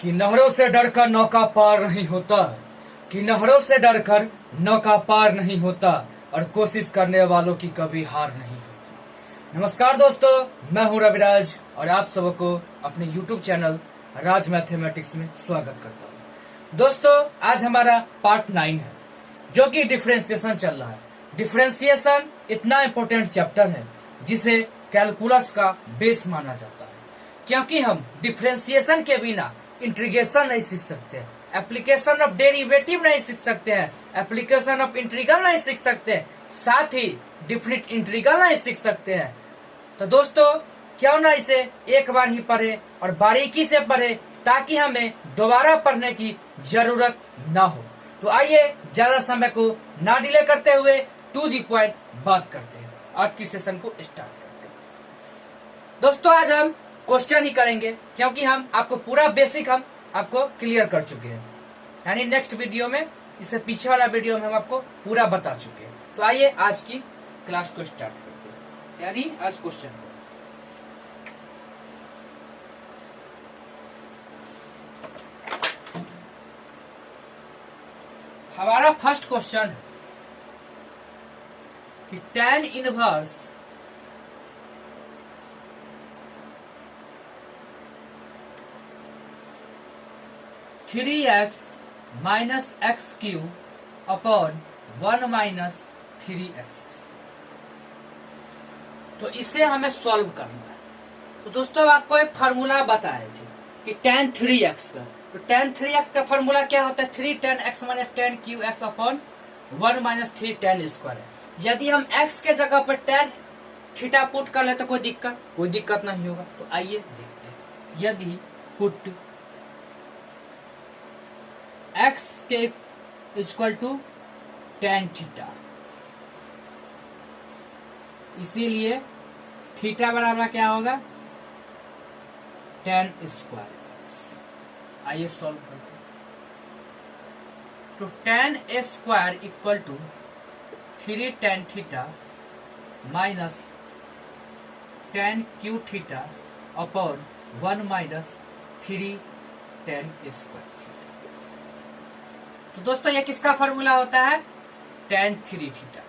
कि नहरों से डरकर नौका पार नहीं होता, कि नहरों से डरकर नौका पार नहीं होता, और कोशिश करने वालों की कभी हार नहीं होती। नमस्कार दोस्तों, मैं हूं रविराज और आप सबको अपने YouTube चैनल राज मैथमेटिक्स में स्वागत करता हूं। दोस्तों, आज हमारा पार्ट 9 है, जो कि डिफरेंशिएशन चल रहा है। डिफरेंशिएशन इतना इम्पोर्टेंट चैप्टर है जिसे कैलकुलस का बेस माना जाता है, क्योंकि हम डिफरेंशिएशन के बिना इंटीग्रेशन नहीं सीख सकते, एप्लीकेशन ऑफ डेरिवेटिव नहीं सीख सकते हैं, एप्लीकेशन ऑफ इंटीग्रल नहीं सीख सकते, साथ ही डिफिनिट इंटीग्रल नहीं सीख सकते हैं। तो दोस्तों, क्यों ना इसे एक बार ही पढ़े और बारीकी से पढ़े, ताकि हमें दोबारा पढ़ने की जरूरत ना हो। तो आइए ज्यादा समय को ना डिले करते हुए टू दी पॉइंट बात करते हैं, आज की सेशन को स्टार्ट करते हैं। दोस्तों, आज हम क्वेश्चन ही करेंगे, क्योंकि हम आपको पूरा बेसिक हम आपको क्लियर कर चुके हैं। यानी नेक्स्ट वीडियो में, इससे पीछे वाला वीडियो में हम आपको पूरा बता चुके हैं। तो आइए आज की क्लास को स्टार्ट करते हैं, यानी आज क्वेश्चन। हमारा फर्स्ट क्वेश्चन है कि tan inverse three x minus x Q upon 1 minus 3x। तो इसे हमें सॉल्व करना है। तो दोस्तों, आपको एक फार्मूला बताए थे कि tan 3x का, तो tan 3x का फार्मूला क्या होता है? 3 tan x minus tan qx upon 1 minus 3 tan square है। यदि हम x के जगह पर tan थीटा पुट कर ले तो कोई दिक्कत नहीं होगा। तो आइए देखते हैं। यदि पुट x के इक्वल टू tan थीटा, इसीलिए थीटा बराबर क्या होगा? tan square. आइए सॉल्व करते हैं। तो tan square equal to 3 tan theta minus tan cube theta upon 1 minus 3 tan square. तो दोस्तों, ये किसका फॉर्मूला होता है? tan 3 थीटा,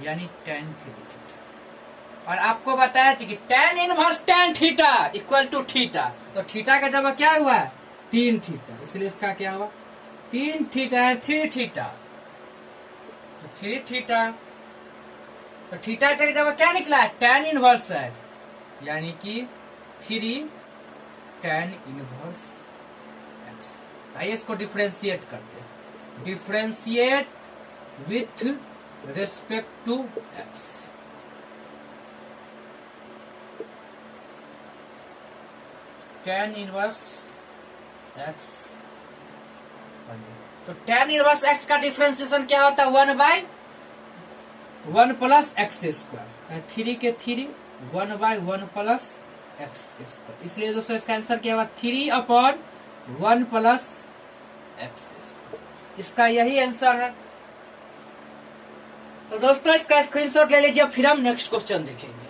यानी tan 3 थीटा। और आपको बताया था कि tan inverse tan theta equal to theta, तो थीटा का जब क्या हुआ है? 3 थीटा, इसलिए इसका क्या हुआ? 3 थीटा है 3 थीटा, तो 3 थीटा, तो थीटा का जब क्या निकला है? tan इनवर्स है, यानी कि 3 tan इनवर्स x। आइए इसको डिफरेंशिएट करते हैं। Differentiate with respect to x। tan inverse x, तो tan इनवर्स x का डिफरेंशिएशन क्या होता है? 1/1 प्लस एक्स स्क्वायर, 3 के 3 1/1 प्लस एक्स स्क्वायर। इसलिए दोस्तों, इसका आंसर क्या होगा? 3/1 प्लस एक्स स्क्वायर। इसका यही आंसर है। तो दोस्तों, इसका स्क्रीनशॉट ले लीजिए, फिर हम नेक्स्ट क्वेश्चन देखेंगे।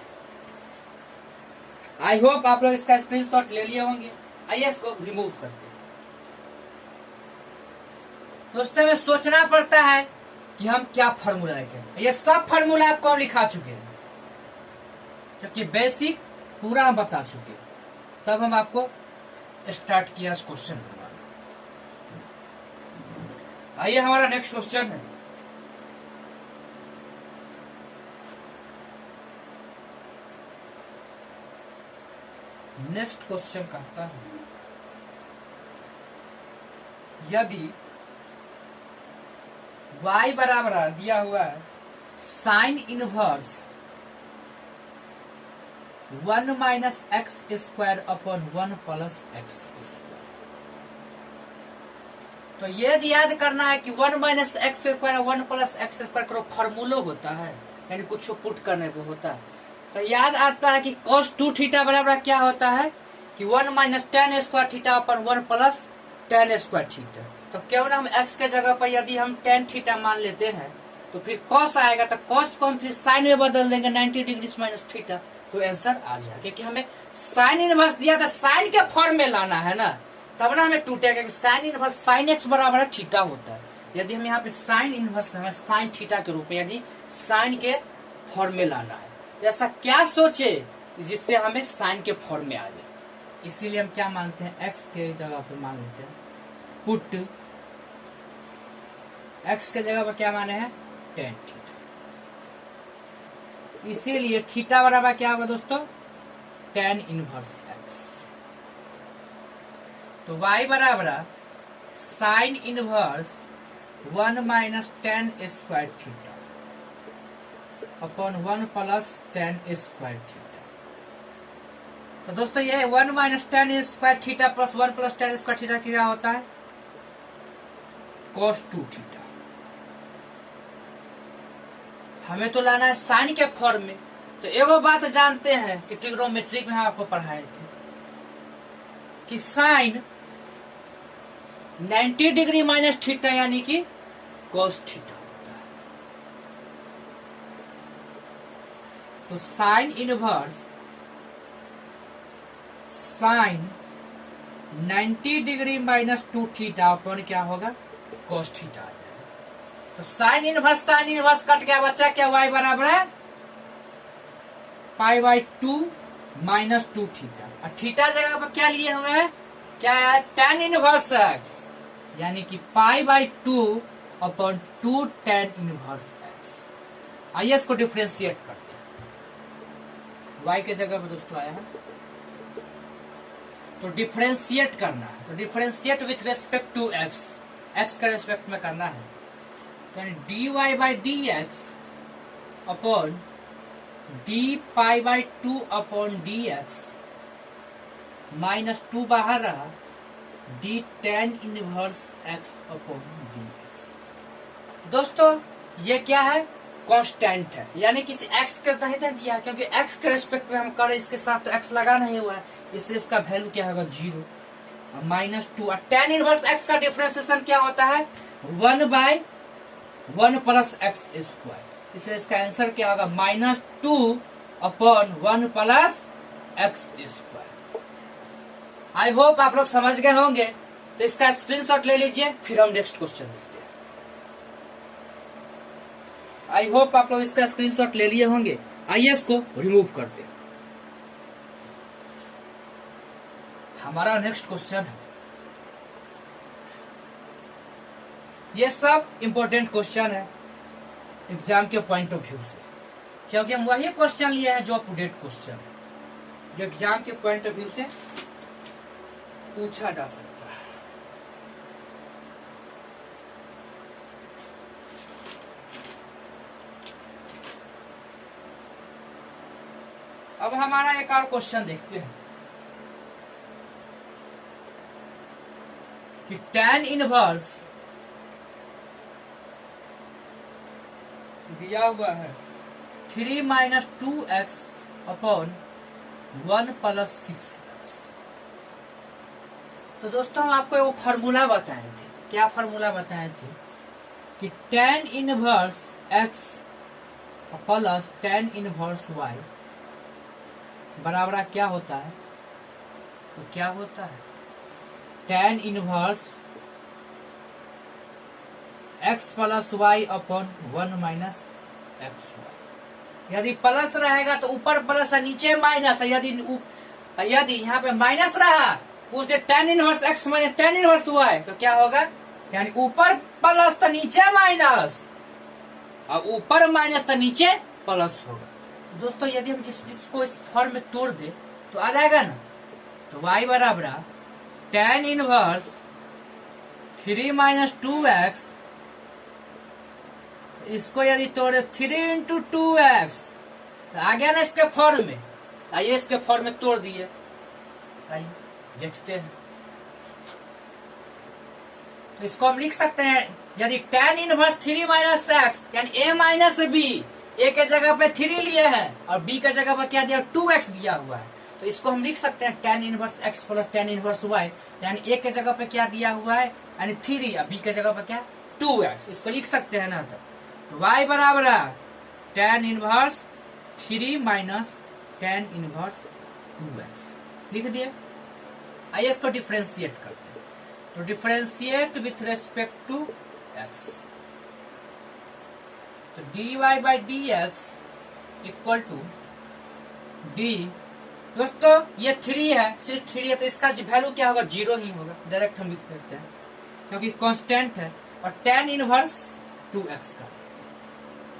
आई होप आप लोग इसका स्क्रीनशॉट ले लिए होंगे। आइए इसको रिमूव करते हैं। दोस्तों, हमें सोचना पड़ता है कि हम क्या फार्मूला लिखें। ये सब फार्मूला आपको हम लिखा चुके हैं, क्योंकि बेसिक पूरा हम बता चुके हैं। तब हम आपको स्टार्ट किया इस क्वेश्चन करवाना। आइए हमारा नेक्स्ट क्वेश्चन है। नेक्स्ट क्वेश्चन कहता है, यदि y बराबर दिया हुआ है sine inverse 1 minus x square upon 1 plus x square. तो ये याद करना है कि 1 minus x square 1 plus x square का फॉर्मूला होता है, यानी कुछ पुट करने को होता है। तो याद आता है कि cos 2 थीटा बराबर क्या होता है? कि 1 माइनस tan स्क्वायर थीटा अपन 1 प्लस tan स्क्वायर थीटा। तो क्यों ना हम x के जगह पर यदि हम tan थीटा मान लेते हैं, तो फिर cos आएगा, तो cos को हम फिर साइन में बदल देंगे 90 डिग्री माइनस थीटा, तो आंसर आ जाएगा, क्योंकि हमें साइन इनवर्स दिया था, साइन के फॉर्म में लाना है ना, तब ना हमें टूटेगा। साइन इनवर्स साइन एक्स बराबर थीटा होता है। यदि हम यहाँ पे साइन इनवर्स हमें साइन थीटा के रूप में यदि साइन के फॉर्म में लाना है, ऐसा क्या सोचे जिससे हमें साइन के फॉर्म में आ जाए। इसीलिए हम क्या मानते हैं, एक्स के जगह पर मान लेते हैं पुट एक्स के जगह पर क्या माने हैं, टेन थीटा। इसीलिए थीटा बराबर क्या होगा दोस्तों, टेन इनवर्स एक्स। तो y बराबर sine inverse 1 minus ten square theta upon 1 plus ten square theta. तो दोस्तों ये 1 minus ten square theta plus 1 plus ten square theta क्या होता है, cos 2 थीटा। हमें तो लाना है साइन के फॉर्म में। तो एगो बात जानते हैं कि ट्रिग्नोमेट्रिक में हम आपको पढ़ाए थे कि साइन 90 डिग्री माइनस थीटा यानी कि cos थीटा होता है। तो sine inverse sine 90 degree minus 2 theta upon क्या होगा, cos थीटा आ जाएगा। तो साइन इनवर्स कट गया, बच्चा क्या y बराबर है पाई बाई 2 माइनस 2 थीटा। और थीटा जगह पर क्या लिए हुए हैं, क्या है, टेन इनवर्स एक्स यानी कि पाई by 2 upon 2 ten inverse x. आइए इसको डिफ्रेंशिएट करते हैं। y के जगह पर दोस्तों आया है, तो डिफ्रेंशिएट करना है। तो differentiate with respect to x, x के रेस्पेक्ट में करना है। यानी d y by d x upon d pi by 2 upon d x minus 2 बाहर रहा, d tan inverse x upon d x. दोस्तों ये क्या है, कांस्टेंट है, यानी किसी एक्स के तहत दिया है, क्योंकि एक्स के रेस्पेक्ट में हम करें इसके साथ तो एक्स लगा नहीं हुआ है, इसलिए इसका वैल्यू क्या होगा 0 माइनस 2। टेन इनवर्स एक्स का डिफरेंशिएशन क्या होता है, 1 बाय 1 प्लस एक्स स्क्वायर। इसलिए इसका आंसर क्या होगा, minus 2 upon 1 plus x square. I hope आप लोग समझ गए होंगे। तो इसका स्क्रीनशॉट ले लीजिए, फिर हम नेक्स्ट क्वेश्चन देखते हैं। आई होप आप लोग इसका स्क्रीनशॉट ले लिए होंगे। आइए इसको रिमूव करते हैं। हमारा नेक्स्ट क्वेश्चन है, ये सब इंपॉर्टेंट क्वेश्चन है एग्जाम के पॉइंट ऑफ व्यू से, क्योंकि हम वही क्वेश्चन लिए हैं जो अप टू डेट क्वेश्चन है, जो एग्जाम के पॉइंट ऑफ व्यू से पूछा जा सकता है। अब हमारा एक और क्वेश्चन देखते हैं कि tan इनवर्स दिया हुआ है 3 minus 2x upon 1 plus 6x। तो दोस्तों हम आपको एक फार्मूला बताए थे, क्या फार्मूला बताए थे कि tan inverse x plus tan inverse y बराबर क्या होता है, तो क्या होता है tan inverse x plus y upon 1 minus x y. यदि प्लस रहेगा तो ऊपर प्लस है नीचे माइनस है, यदि यहाँ पे माइनस रहा पूछते tan inverse x minus tan inverse y तो क्या होगा, यानी ऊपर प्लस तो नीचे माइनस और ऊपर माइनस तो नीचे प्लस होगा। दोस्तों यदि हम इसको इस फॉर्म में तोड़ दे तो आ जाएगा ना, तो y बराबर tan इनवर्स 3 माइनस 2x, इसको यदि तोड़े 3 इंटू 2x तो आ गया ना इसके फॉर्म में। आइए इसके फॉर्म में तोड़ दिए, आइए देखते हैं। तो इसको हम लिख सकते हैं, यदि tan इनवर्स 3 माइनस एक्स यानी a माइनस बी, a के जगह पे 3 लिए हैं और b के जगह पर क्या दिया 2x दिया हुआ है, तो इसको हम लिख सकते हैं tan inverse x plus tan inverse y, यानी a के जगह पे क्या दिया हुआ है यानी 3 और b के जगह पर क्या 2x, इसको लिख सकते हैं ना। तो y बराबर tan इनवर्स 3 माइनस tan इनवर्स 2x लिख दिया। आइए इसको डिफरेंशिएट करते हैं। तो differentiate with respect to x, तो dy by d x equal to d, दोस्तों ये 3 है, सिर्फ 3 है, तो इसका वैल्यू क्या होगा, 0 ही होगा। डायरेक्ट हम लिख सकते हैं क्योंकि कांस्टेंट है। और tan इनवर्स 2x का,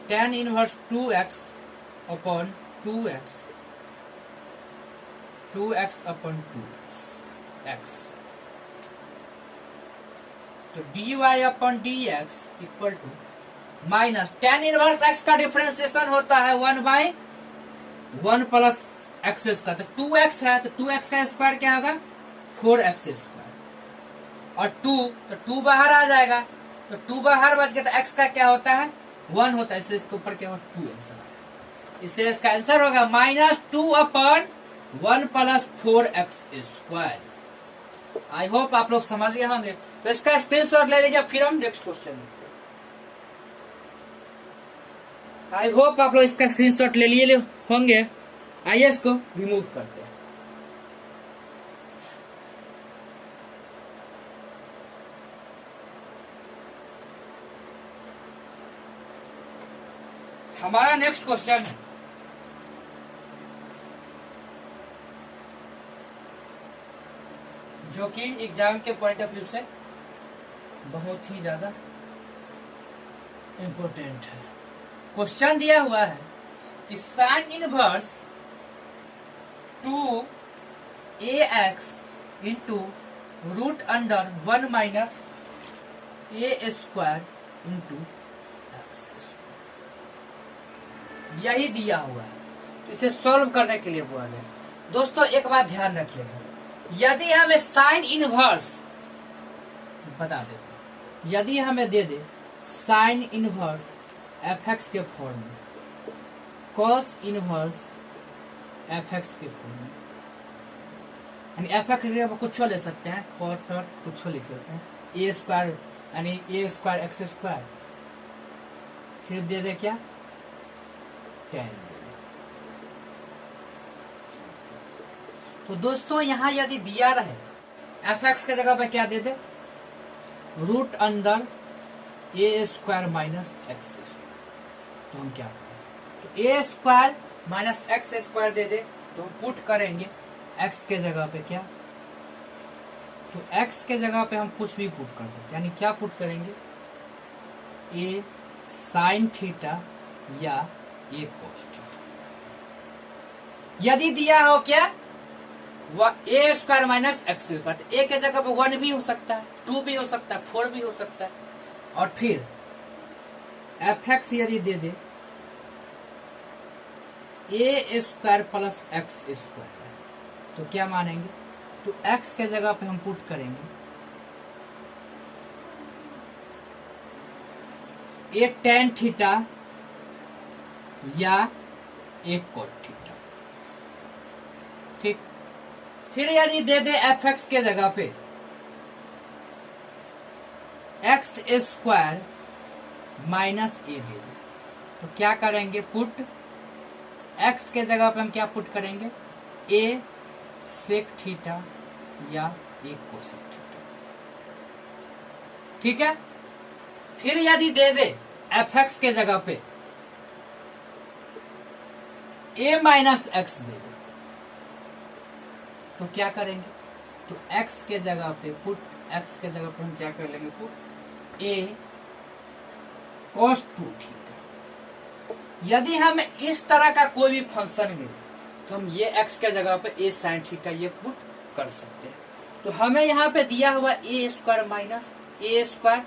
tan inverse 2x upon 2x upon 2x, तो dy अपॉन dx equal to minus tan inverse x का डिफरेंशिएशन होता है 1/1 प्लस x स्क्वायर, तो 2x है तो 2x का स्क्वायर क्या होगा, 4x स्क्वायर, और 2 तो 2 बाहर आ जाएगा, तो 2 बाहर बच गया, तो x का क्या होता है 1 होता है, इसलिए इसके ऊपर क्या होगा 2x, इसलिए इसका आंसर होगा -2/1 plus 4x square. I hope आप लोग समझ गए होंगे। तो इसका स्क्रीनशॉट ले लीजिए, फिर हम नेक्स्ट क्वेश्चन देखते हैं। आई होप आप लोग इसका स्क्रीनशॉट ले लिए होंगे। आइए इसको रिमूव करते हैं। हमारा नेक्स्ट क्वेश्चन है जो कि एग्जाम के पॉइंट ऑफ व्यू से बहुत ही ज्यादा इंपॉर्टेंट है। क्वेश्चन दिया हुआ है कि sine inverse 2ax into root under 1 minus a square into x, यही दिया हुआ है। तो इसे सॉल्व करने के लिए बोला है। दोस्तों एक बात ध्यान रखिएगा, यदि हमें साइन इनवर्स बता दे, यदि हमें दे दे साइन इनवर्स fx के फॉर्म में, कॉस इनवर्स fx के फॉर्म में, यानी fx के जगह कुछ ले सकते हैं, कॉट और कुछ लिख सकते हैं, a स्क्वायर यानी a स्क्वायर एक्स स्क्वायर, फिर दे दे क्या tan। तो दोस्तों यहाँ यदि दिया रहे fx के जगह पे क्या दे दे, रूट अंदर a square minus x square, तो हम क्या करें, तो a square minus x square दे दे, तो हम पुट करेंगे x के जगह पे क्या, तो x के जगह पे हम कुछ भी पुट कर सकते, यानी क्या पुट करेंगे, a साइन थीटा या a कोस थीटा। यदि दिया हो क्या a square minus x square, तो a के जगह पे 1 भी हो सकता है, 2 भी हो सकता है, 4 भी हो सकता है, और फिर fx यदि दे दे a square plus x square, तो क्या मानेंगे, तो x के जगह पे हम पुट करेंगे a tan थीटा या a cot थीटा, ठीक। फिर यदि दे दे fx के जगह पे एक्स स्क्वायर माइनस ए दे दे, तो क्या करेंगे, पुट x के जगह पे हम क्या पुट करेंगे, a सेक थीटा या a कोसेक थीटा, ठीक है। फिर यदि दे दे fx के जगह पे a माइनस एक्स दे दे, तो क्या करेंगे, तो x के जगह पे पुट, x के जगह पे हम क्या कर लेंगे, पुट a cos 2 थीटा। यदि हमें इस तरह का कोई भी फंक्शन मिले तो हम ये x के जगह पे a sin थीटा ये पुट कर सकते हैं। तो हमें यहाँ पे दिया हुआ a square minus a square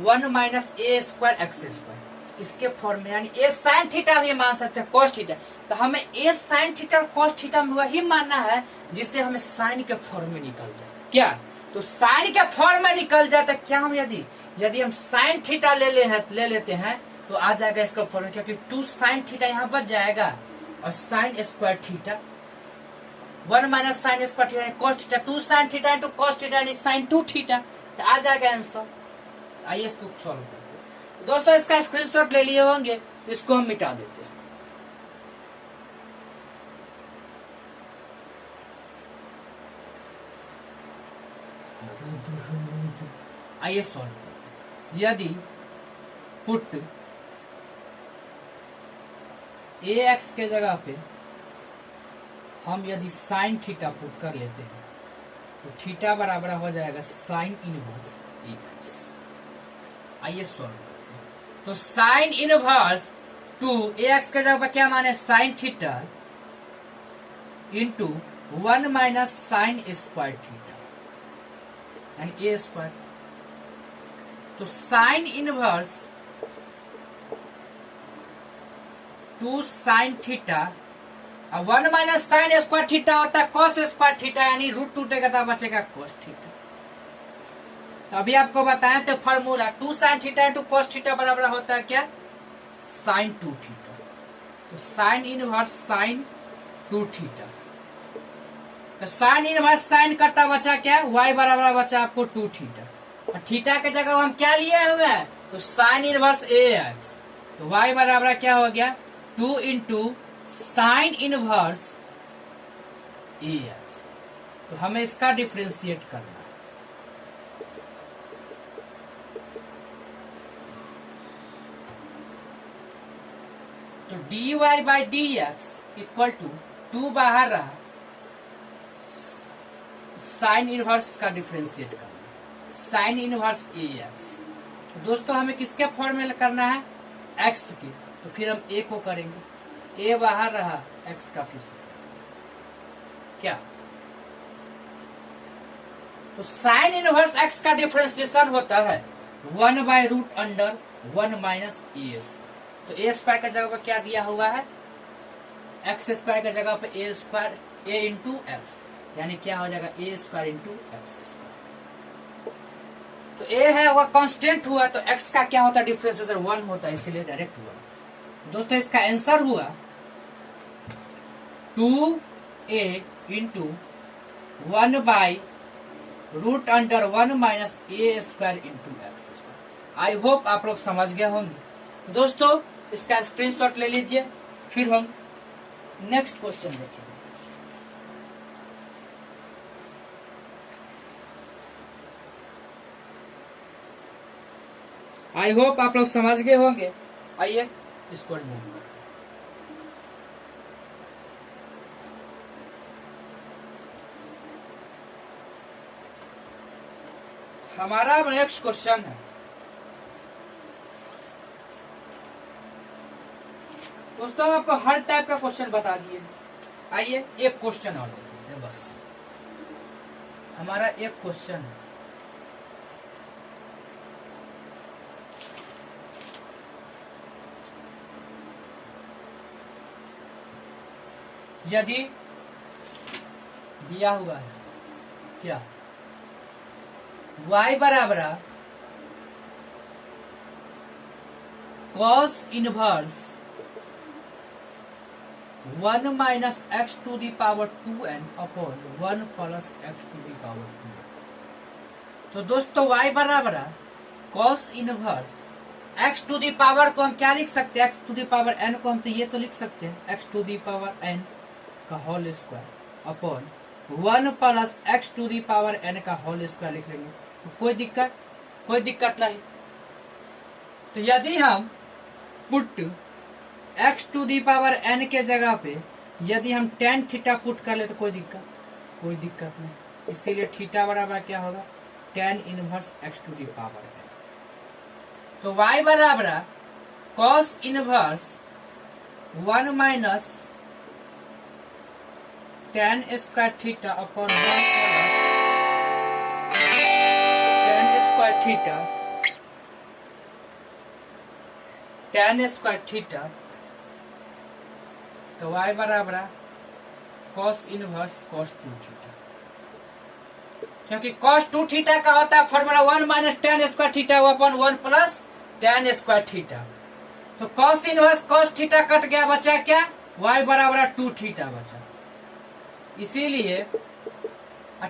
1 minus a square x square, इसके फॉर्म में, यानी a sin थीटा भी मान सकते हैं, cos थीटा। तो हमें a sin थीटा और cos थीटा में वही मानना है जिससे हमें साइन के फॉर्म में निकल जाए, क्या, तो साइन के फॉर्म में निकल जाए, तो क्या हम यदि हम साइन थीटा ले लेते हैं तो आ जाएगा इसका फॉर्म, क्योंकि 2 साइन थीटा यहाँ बच जाएगा और sine square theta 1 minus sine square theta cos theta, 2 sine theta into cos theta यानी साइन 2 थीटा, तो आ जाएगा आंसर। आइए इसको सॉल्व करते हैं। दोस्तों इसका स्क्रीनशॉट ले लिए होंगे, इसको हम मिटा देते हैं। आइए सॉल्व करते हैं। यदि पुट ए एक्स के जगह पे हम यदि साइन थीटा पुट कर लेते हैं तो थीटा बराबर हो जाएगा साइन इनवर्स ए एक्स। आइए सॉल्व करते हैं। तो साइन इनवर्स टू ए एक्स के जगह पर क्या माने sine theta into 1 minus sine square theta यानी ए स्क्वायर। तो sine inverse two sine theta 1 minus sine square theta होता है कॉस स्क्वायर थीटा यानी रूट टूटेगा तो बचेगा कॉस थीटा। तो अभी आपको बताया तो formula 2 sine theta into cos theta बराबर होता है क्या साइन 2 थीटा। तो साइन इनवर्स साइन 2 थीटा। तो साइन इनवर्स साइन कट्टा बचा क्या y बराबर बचा आपको 2 थीटा और थीटा के जगह हम क्या लिए हुए हैं तो साइन इनवर्स ए एक्स। तो y बराबर क्या हो गया 2 into sine inverse a x. तो हमें इसका डिफ्रेंशिएट करना है। तो dy by d x equal to 2 बाहर रहा साइन इनवर्स का डिफ्रेंशिएट करना साइन इनवर्स ए एक्स। तो दोस्तों हमें किसके फॉर्म में करना है एक्स के। तो फिर हम ए को करेंगे ए बाहर रहा एक्स का फिर से क्या। तो साइन इनवर्स एक्स का डिफ्रेंशिएशन होता है 1 by root under 1 minus a square. तो ए स्क्वायर का जगह पर क्या दिया हुआ है एक्स स्क्वायर का जगह पे ए स्क्वायर ए इंटू एक्स यानी क्या हो जाएगा ए स्क्वायर इंटू एक्स स्क्वायर। तो ए है वह कांस्टेंट हुआ तो एक्स का क्या होता है डिफ्रेंशिएशन 1 होता है इसलिए डायरेक्ट हुआ। दोस्तों इसका आंसर हुआ 2a into 1 by root under 1 minus a square into x square. I hope आप लोग समझ गए होंगे। दोस्तों इसका स्क्रीनशॉट ले लीजिए फिर हम नेक्स्ट क्वेश्चन देखेंगे। आई होप आप लोग समझ गए होंगे। आइए इसको रिमूव करते हैं। हमारा नेक्स्ट क्वेश्चन है दोस्तों आपको हर टाइप का क्वेश्चन बता दिए। आइए एक क्वेश्चन और देते हैं बस। हमारा एक क्वेश्चन है यदि दिया हुआ है क्या y बराबर cos inverse 1 minus x to the power 2n upon 1 plus x to the power 2। तो दोस्तों y बराबर cos inverse x to the power को हम क्या लिख सकते हैं x to the power n को हम तो ये तो लिख सकते हैं x to the power n का whole square upon 1 plus x to the power n का होल स्क्वायर लिख लेंगे। तो कोई दिक्कत नहीं। तो यदि हम put x to the power n के जगह पे यदि हम tan थीटा पुट कर ले तो कोई दिक्कत नहीं। इसलिए थीटा बराबर क्या होगा tan inverse x to the power n। तो y बराबर cos inverse 1 minus tan square theta upon 1 tan square theta tan square theta. तो y बराबर cos इनवर्स cos 2 थीटा क्योंकि cos 2 थीटा का होता है formula 1 minus tan square theta upon 1 plus tan square theta. तो cos inverse cos theta cut गया बचा क्या y बराबर 2 थीटा बचा। इसीलिए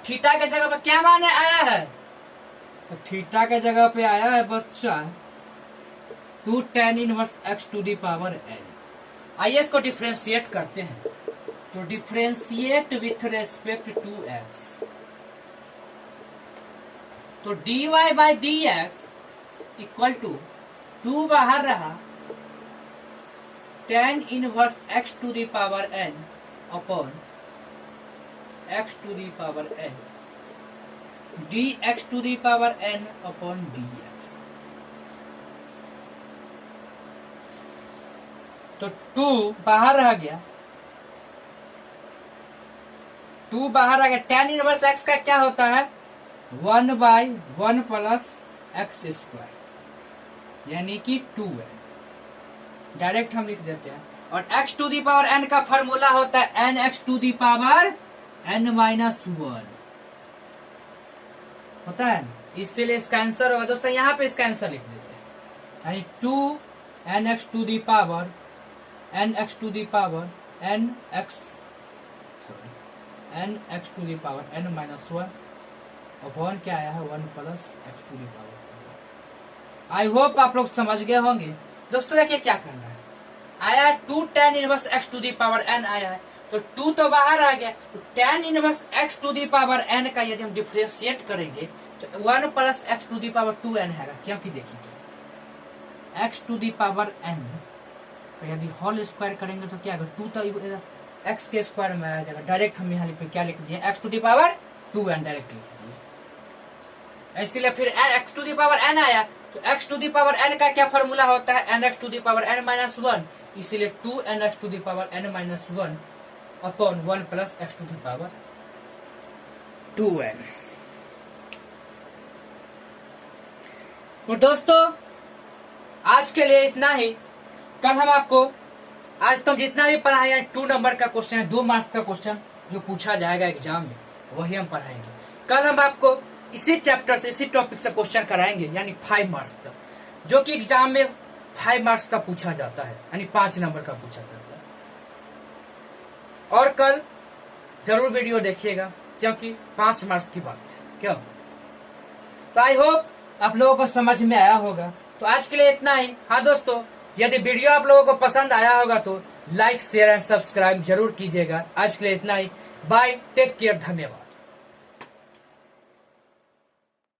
थीटा के जगह पे क्या माने आया है तो थीटा के जगह पे आया है बच्चा 2 tan inverse x to the power n। आइए इसको डिफ्रेंशिएट करते हैं। तो differentiate with respect to x तो dy by d x equal to 2 बाहर रहा tan inverse x to the power n upon x to the power n dx to the power n upon dx। तो 2 बाहर रह गया, 2 बाहर आ गया। tan inverse x का क्या होता है 1 बाई 1 प्लस एक्स स्क्वायर यानी कि 2n। डायरेक्ट हम लिख देते हैं। और x to the power n का फॉर्मूला होता है nx to the power n minus 1 होता है, इसीलिए इसका आंसर होगा दोस्तों। यहाँ पे इसका आंसर लिख देते हैं यानी 2 nx to the power nx to the power nx to the power n minus 1 upon क्या आया है 1 plus x to the power. I hope आप लोग समझ गए होंगे दोस्तों। देखिए क्या करना है, आया 2 tan inverse x to the power n आया है, तो 2 तो बाहर आ गया, तो tan inverse x to the power n का यदि हम डिफरेंशिएट करेंगे तो 1 plus x to the power 2n है। क्योंकि देखिए x to the power n तो यदि होल स्क्वायर करेंगे तो क्या होगा 2 तो x के स्क्वायर में आ जाएगा। डायरेक्ट हम यहाँ क्या लिख दिए x to the power 2n direct लिख दिए। इसलिए फिर x to the power n आया, तो x to the power n का क्या फॉर्मूला होता है nx to the power n minus 1, इसीलिए 2 nx to the power n minus 1 upon 1 plus x to the power 2n। तो दोस्तों आज के लिए इतना ही। कल हम आपको आज तुम जितना भी पढ़ाया 2 नंबर का क्वेश्चन है, 2 मार्क्स का क्वेश्चन जो पूछा जाएगा एग्जाम में वही हम पढ़ाएंगे। कल हम आपको इसी चैप्टर से इसी टॉपिक से क्वेश्चन कराएंगे यानी 5 मार्क्स का, जो कि एग्जाम में 5 मार्क्स का पूछा जाता है यानी 5 नंबर का पूछा जाता है। और कल जरूर वीडियो देखिएगा क्योंकि 5 मार्क्स की बात है। क्यों? तो आई होप आप लोगों को समझ में आया होगा। तो आज के लिए इतना ही। हाँ दोस्तों, यदि वीडियो आप लोगों को पसंद आया होगा तो लाइक शेयर एंड सब्सक्राइब जरूर कीजिएगा। आज के लिए इतना ही। बाय, टेक केयर, धन्यवाद।